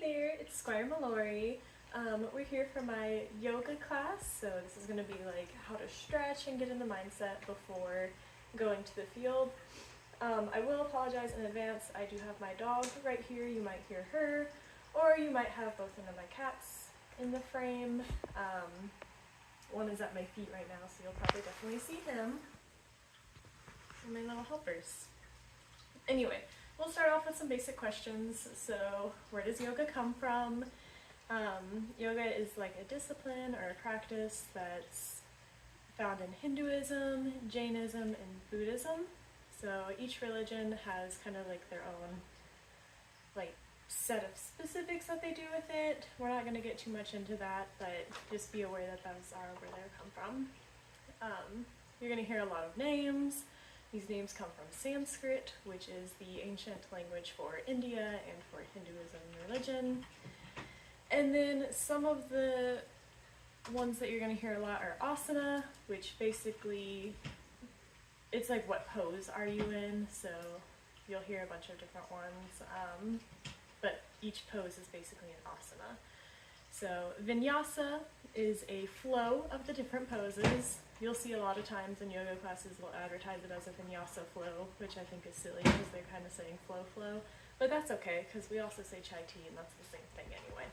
there, it's Squire Mellori. We're here for my yoga class, so this is going to be like how to stretch and get in the mindset before going to the field. I will apologize in advance. I do have my dog right here. You might hear her, or you might have both of my cats in the frame. One is at my feet right now, so you'll probably definitely see him. And my little helpers. Anyway, we'll start off with some basic questions. So, where does yoga come from? Yoga is like a discipline or a practice that's found in Hinduism, Jainism, and Buddhism. So each religion has kind of like their own like set of specifics that they do with it. We're not going to get too much into that, but just be aware that those are where they come from. You're going to hear a lot of names. These names come from Sanskrit, which is the ancient language for India and for Hinduism religion. And then some of the ones that you're going to hear a lot are asana, which basically, it's like what pose are you in, so you'll hear a bunch of different ones, but each pose is basically an asana. So vinyasa is a flow of the different poses. You'll see a lot of times in yoga classes will advertise it as a vinyasa flow, which I think is silly because they're kind of saying flow, but that's okay because we also say chai tea and that's the same thing anyway.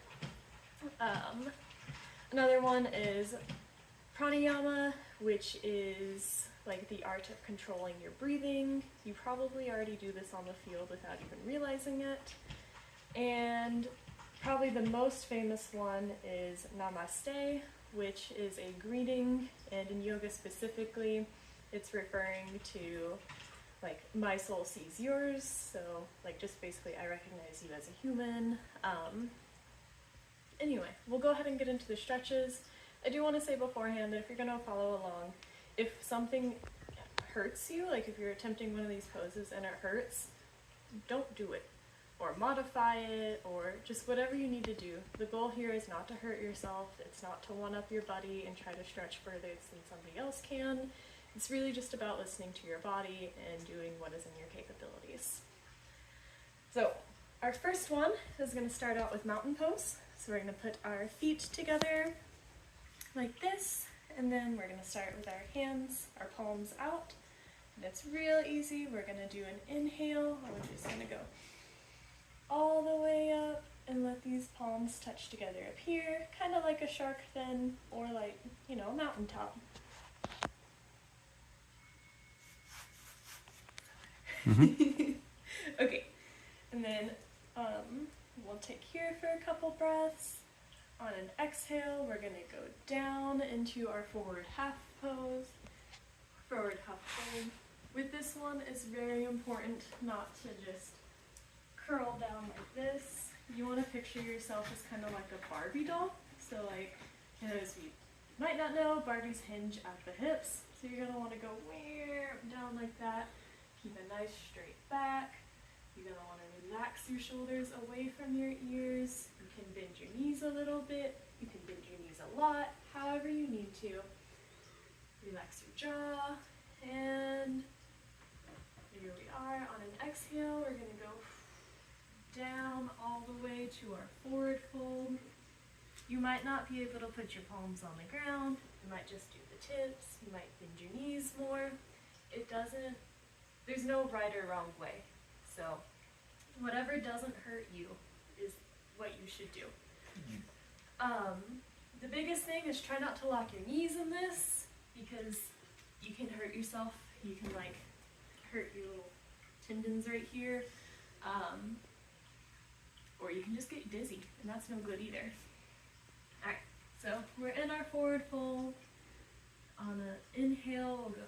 Another one is pranayama, which is like the art of controlling your breathing. You probably already do this on the field without even realizing it. And probably the most famous one is namaste, which is a greeting, and in yoga specifically, it's referring to like my soul sees yours, so like just basically I recognize you as a human. Anyway, we'll go ahead and get into the stretches. I do want to say beforehand that if you're going to follow along, if something hurts you, like if you're attempting one of these poses and it hurts, don't do it. Or modify it, or just whatever you need to do. The goal here is not to hurt yourself. It's not to one-up your body and try to stretch further than somebody else can. It's really just about listening to your body and doing what is in your capabilities. So, our first one is going to start out with mountain pose. So we're going to put our feet together like this, and then we're going to start with our hands, our palms out. And it's real easy. We're going to do an inhale. We're just going to go all the way up and let these palms touch together up here, kind of like a shark fin or like, you know, a mountaintop. Mm-hmm. Okay, and then we'll take here for a couple breaths. On an exhale, we're going to go down into our forward half pose, forward half fold. With this one, it's very important not to just curl down like this. You want to picture yourself as kind of like a Barbie doll. So like, as you might not know, Barbies hinge at the hips. So you're going to want to go down like that. Keep a nice straight back. You're going to want to relax your shoulders away from your ears. You can bend your knees a little bit. You can bend your knees a lot, however you need to. Relax your jaw. And here we are. On an exhale, we're going to go down all the way to our forward fold. You might not be able to put your palms on the ground. You might just do the tips. You might bend your knees more. There's no right or wrong way. So whatever doesn't hurt you is what you should do. The biggest thing is try not to lock your knees in this because you can hurt yourself. You can like hurt your little tendons right here. Or you can just get dizzy, and that's no good either. Alright, so we're in our forward fold. On an inhale, we'll go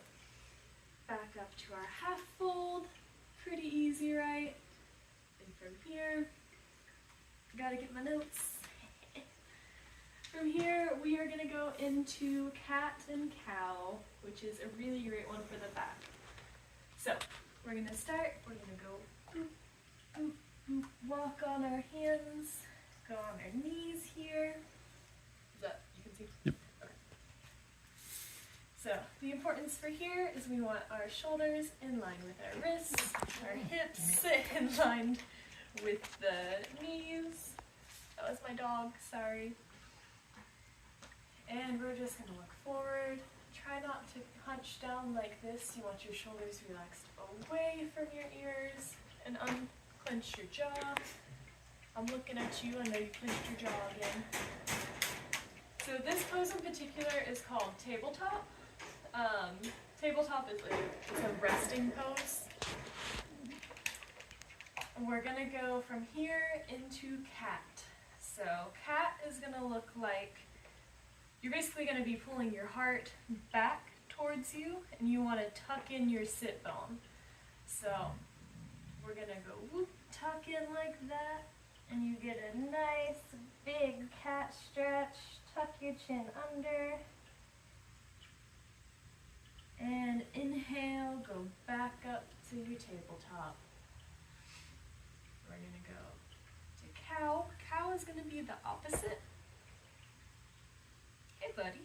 back up to our half fold. Pretty easy, right? And from here, gotta get my notes. From here, we are gonna go into cat and cow, which is a really great one for the back. So, we're gonna start, we're gonna go boop, boop, boop, walk on our hands, go on our knees here. Is that, you can see? Yep. Okay. So, the importance for here is we want our shoulders in line with our wrists, our hips in line with the knees. That was my dog, sorry. And we're just gonna look forward. Try not to hunch down like this. You want your shoulders relaxed away from your ears and unclench your jaw. I'm looking at you, I know you clenched your jaw again. So this pose in particular is called tabletop. Tabletop is it's a resting pose. And we're gonna go from here into cat. So cat is gonna look like you're basically gonna be pulling your heart back towards you, and you wanna tuck in your sit bone. So we're gonna go whoop, tuck in like that, and you get a nice big cat stretch. Tuck your chin under. And inhale, go back up to your tabletop. We're gonna go to cow. Cow is gonna be the opposite. Hey buddy.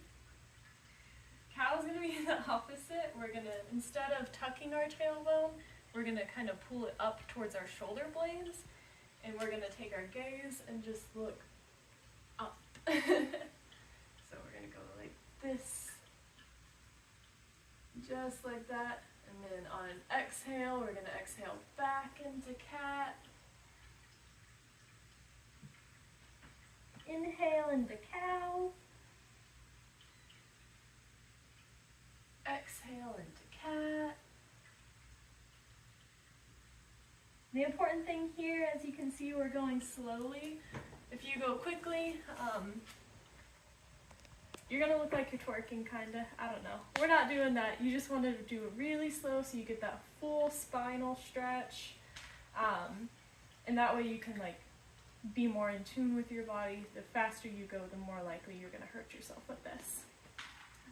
Cow is gonna be the opposite. We're gonna, instead of tucking our tailbone, we're gonna kind of pull it up towards our shoulder blades. And we're gonna take our gaze and just look up. So we're gonna go like this. Just like that, and then on an exhale, we're gonna exhale back into cat. Inhale into cow. Exhale into cat. The important thing here, as you can see, we're going slowly. If you go quickly, you're gonna look like you're twerking, kinda. I don't know. We're not doing that. You just want to do it really slow so you get that full spinal stretch. And that way you can like be more in tune with your body. The faster you go, the more likely you're gonna hurt yourself with this.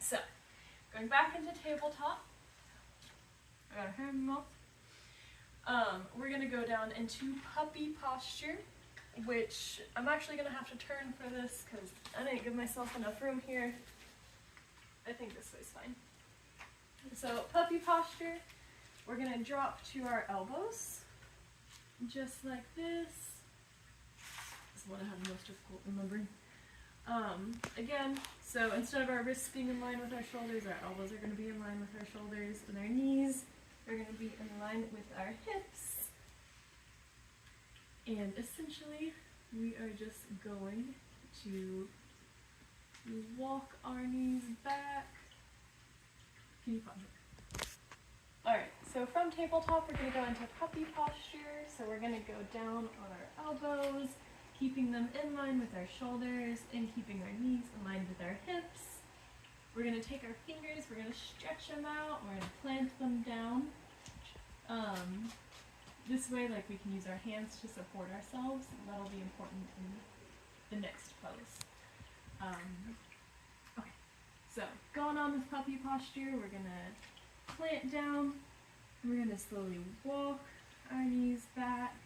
So, going back into tabletop. I got a hair in my mouth. We're gonna go down into puppy posture, which I'm actually gonna have to turn for this because I didn't give myself enough room here. I think this way's fine. So puppy posture, we're gonna drop to our elbows, just like this. This is what I have the most difficult remembering. Again, so instead of our wrists being in line with our shoulders, our elbows are gonna be in line with our shoulders, and our knees are gonna be in line with our hips. And essentially, we are just going to walk our knees back. Can you pause it? Alright, so from tabletop, we're going to go into puppy posture. So we're going to go down on our elbows, keeping them in line with our shoulders, and keeping our knees in line with our hips. We're going to take our fingers, we're going to stretch them out, we're going to plant them down. This way, like, we can use our hands to support ourselves, and that'll be important in the next pose. Okay, so going on with puppy posture, we're gonna plant down, we're gonna slowly walk our knees back,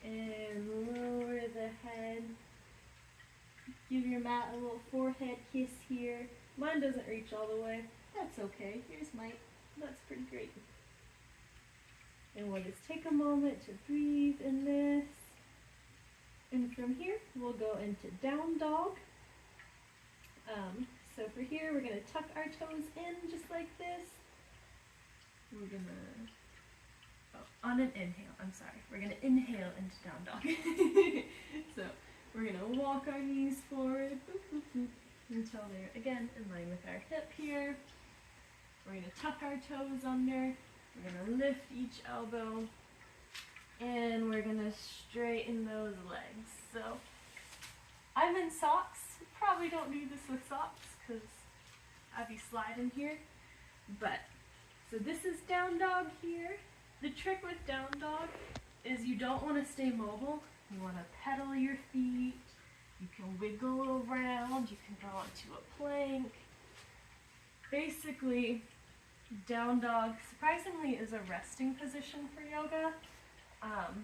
and lower the head. Give your mat a little forehead kiss here. Mine doesn't reach all the way. That's okay, here's mine. That's pretty great. And we'll just take a moment to breathe in this. And from here, we'll go into down dog. So for here, we're gonna tuck our toes in just like this. We're gonna, on an inhale, I'm sorry. We're gonna inhale into down dog. So we're gonna walk our knees forward until they're, again, in line with our hip here. We're gonna tuck our toes under. We're going to lift each elbow, and we're going to straighten those legs. So, I'm in socks. Probably don't do this with socks because I'd be sliding here. But, so this is down dog here. The trick with down dog is you don't want to stay mobile. You want to pedal your feet. You can wiggle around. You can go onto a plank. Basically, down dog, surprisingly, is a resting position for yoga,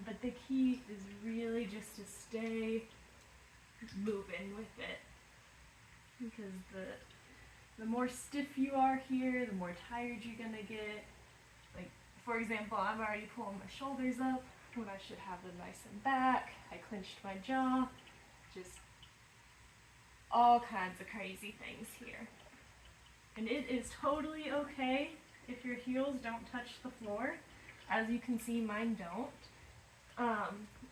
but the key is really just to stay moving with it, because the more stiff you are here, the more tired you're gonna get. Like, for example, I'm already pulling my shoulders up when I should have them nice and back. I clenched my jaw. just all kinds of crazy things here. And it is totally okay if your heels don't touch the floor. As you can see, mine don't.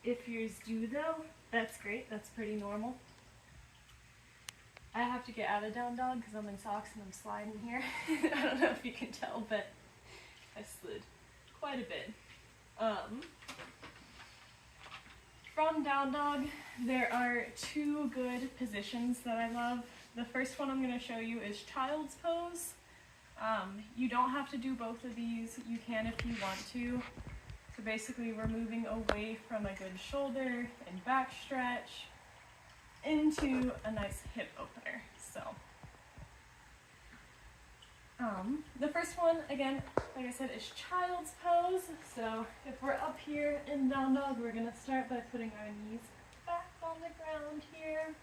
If yours do though, that's great, that's pretty normal. I have to get out of down dog because I'm in socks and I'm sliding here. I don't know if you can tell, but I slid quite a bit. From down dog, there are two good positions that I love. The first one I'm going to show you is child's pose. You don't have to do both of these. You can if you want to. So basically we're moving away from a good shoulder and back stretch into a nice hip opener. So the first one, again, like I said, is child's pose. So if we're up here in down dog, we're going to start by putting our knees back on the ground here.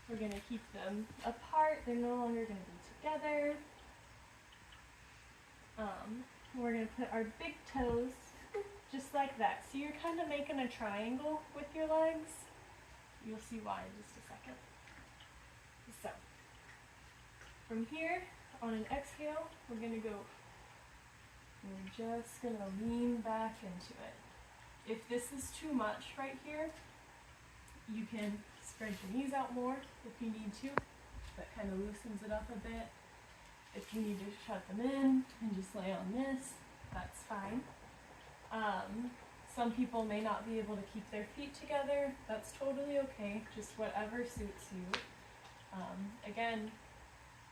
We're going to keep them apart. They're no longer going to be together. We're going to put our big toes just like that. So you're kind of making a triangle with your legs. You'll see why in just a second. So, from here, on an exhale, we're going to go, we're just going to lean back into it. If this is too much right here, you can spread your knees out more if you need to. That kind of loosens it up a bit. If you need to shut them in and just lay on this, that's fine. Some people may not be able to keep their feet together. That's totally okay. Just whatever suits you. Again,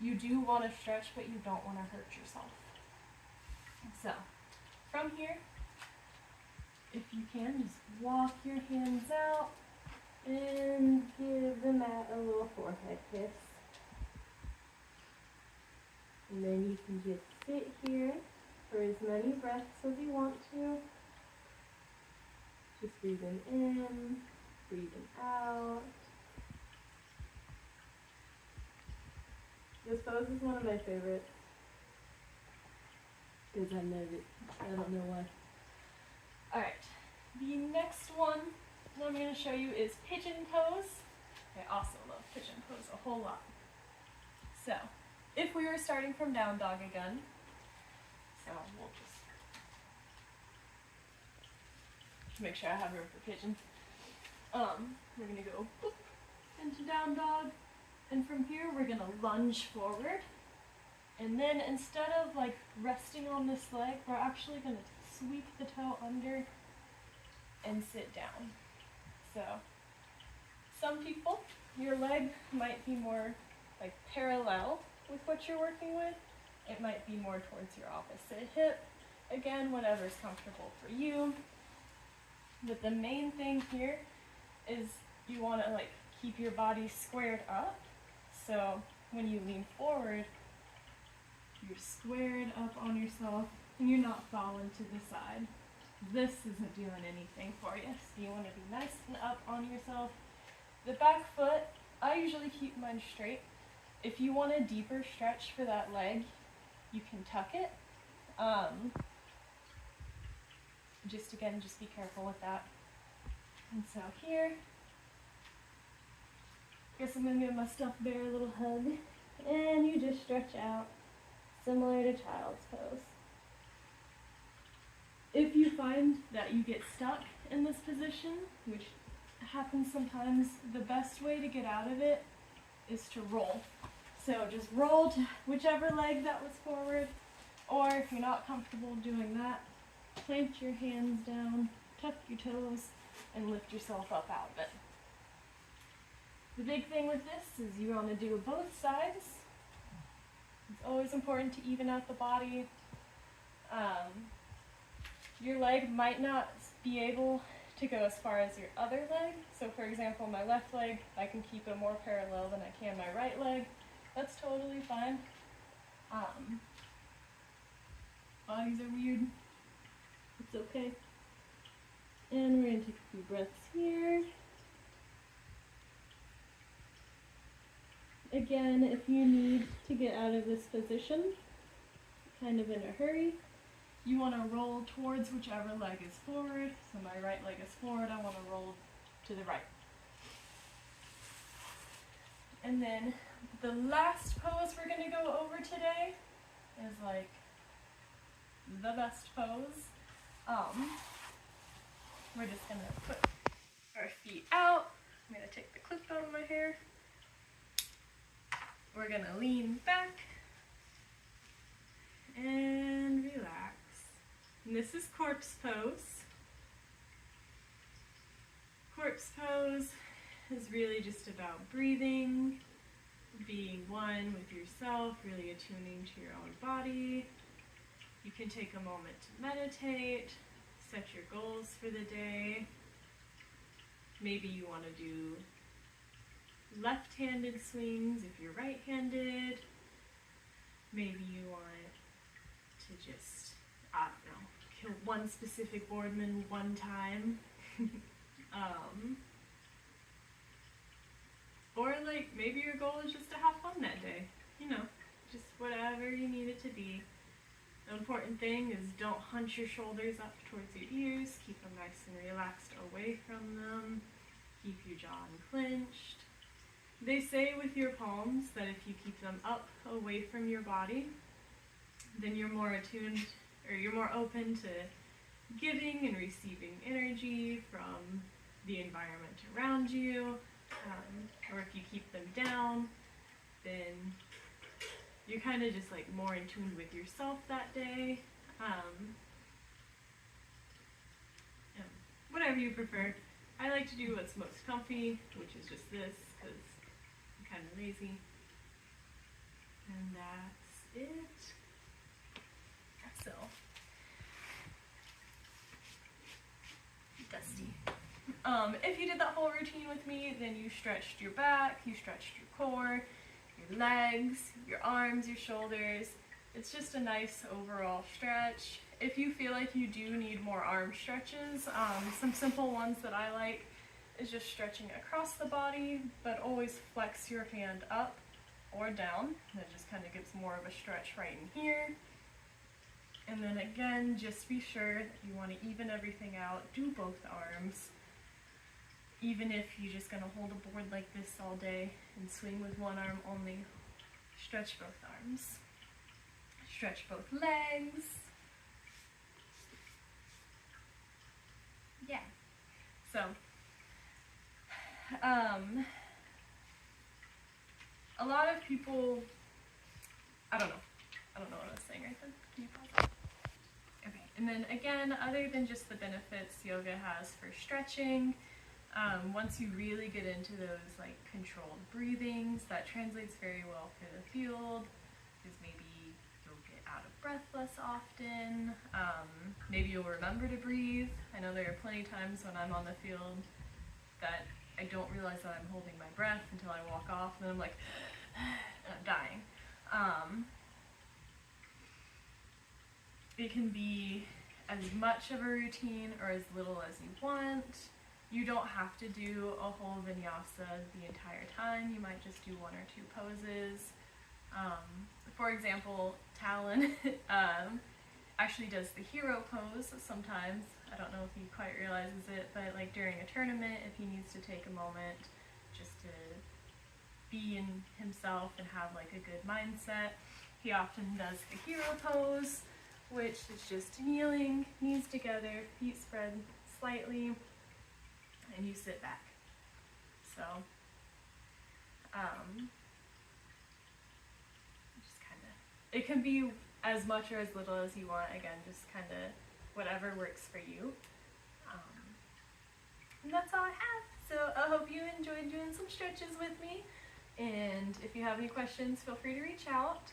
you do want to stretch, but you don't want to hurt yourself. So, from here, if you can, just walk your hands out and give the mat a little forehead kiss. And then you can just sit here for as many breaths as you want to. Just breathing in, breathing out. This pose is one of my favorites because I love it. I don't know why. Alright, the next one that I'm going to show you is pigeon pose. I also love pigeon pose a whole lot. So, if we were starting from down dog again, so we'll just make sure I have room for pigeon. We're going to go whoop, into down dog, and from here we're going to lunge forward. And then instead of like resting on this leg, we're actually going to sweep the toe under and sit down. So, some people, your leg might be more like parallel with what you're working with. It might be more towards your opposite hip. Again, whatever's comfortable for you. But the main thing here is you want to like keep your body squared up. So when you lean forward, you're squared up on yourself and you're not falling to the side. This isn't doing anything for you. So you want to be nice and up on yourself. The back foot, I usually keep mine straight. If you want a deeper stretch for that leg, you can tuck it. Just be careful with that. And so here, guess I'm going to give my stuffed bear a little hug. And you just stretch out, similar to child's pose. If you find that you get stuck in this position, which happens sometimes, the best way to get out of it is to roll. So just roll to whichever leg that was forward, or if you're not comfortable doing that, plant your hands down, tuck your toes, and lift yourself up out of it. The big thing with this is you want to do both sides. It's always important to even out the body. Your leg might not be able to go as far as your other leg. So for example, my left leg, I can keep it more parallel than I can my right leg. That's totally fine. Bodies are weird. It's okay. And we're going to take a few breaths here. Again, if you need to get out of this position, kind of in a hurry, you want to roll towards whichever leg is forward. So my right leg is forward, I want to roll to the right. And then the last pose we're gonna go over today is like the best pose. We're just gonna put our feet out. I'm gonna take the clip out of my hair. We're gonna lean back and relax. And this is corpse pose. Corpse pose is really just about breathing, being one with yourself, really attuning to your own body. You can take a moment to meditate, set your goals for the day. Maybe you want to do left-handed swings if you're right-handed. Maybe you want to just, I don't know, kill one specific boardman one time. Or like maybe your goal is just to have fun that day. You know, just whatever you need it to be. The important thing is don't hunch your shoulders up towards your ears. Keep them nice and relaxed away from them. Keep your jaw unclenched. They say with your palms that if you keep them up away from your body, then you're more attuned, or you're more open to giving and receiving energy from the environment around you. Or if you keep them down, then you're kind of just like more in tune with yourself that day. Whatever you prefer. I like to do what's most comfy, which is just this, because I'm kind of lazy. And that's it. So, dusty. If you did that whole routine with me, then you stretched your back, you stretched your core, your legs, your arms, your shoulders. It's just a nice overall stretch. If you feel like you do need more arm stretches, some simple ones that I like is just stretching across the body, but always flex your hand up or down. That just kind of gives more of a stretch right in here. And then again, just be sure that you want to even everything out. Do both arms. Even if you're just going to hold a board like this all day and swing with one arm only, stretch both arms. Stretch both legs. Yeah. So, a lot of people, I don't know what I was saying right then. Can you pause that? Okay, and then again, other than just the benefits yoga has for stretching, once you really get into those like controlled breathings, that translates very well for the field, because maybe you'll get out of breath less often, maybe you'll remember to breathe. I know there are plenty of times when I'm on the field that I don't realize that I'm holding my breath until I walk off, and then I'm like, and I'm dying. It can be as much of a routine or as little as you want. You don't have to do a whole vinyasa the entire time. You might just do one or two poses. For example, Talon actually does the hero pose sometimes. I don't know if he quite realizes it, but like during a tournament, if he needs to take a moment just to be in himself and have like a good mindset, he often does the hero pose, which is just kneeling, knees together, feet spread slightly, and you sit back. So, just kind of, it can be as much or as little as you want. Again, just kind of whatever works for you. And that's all I have. So I hope you enjoyed doing some stretches with me. And if you have any questions, feel free to reach out.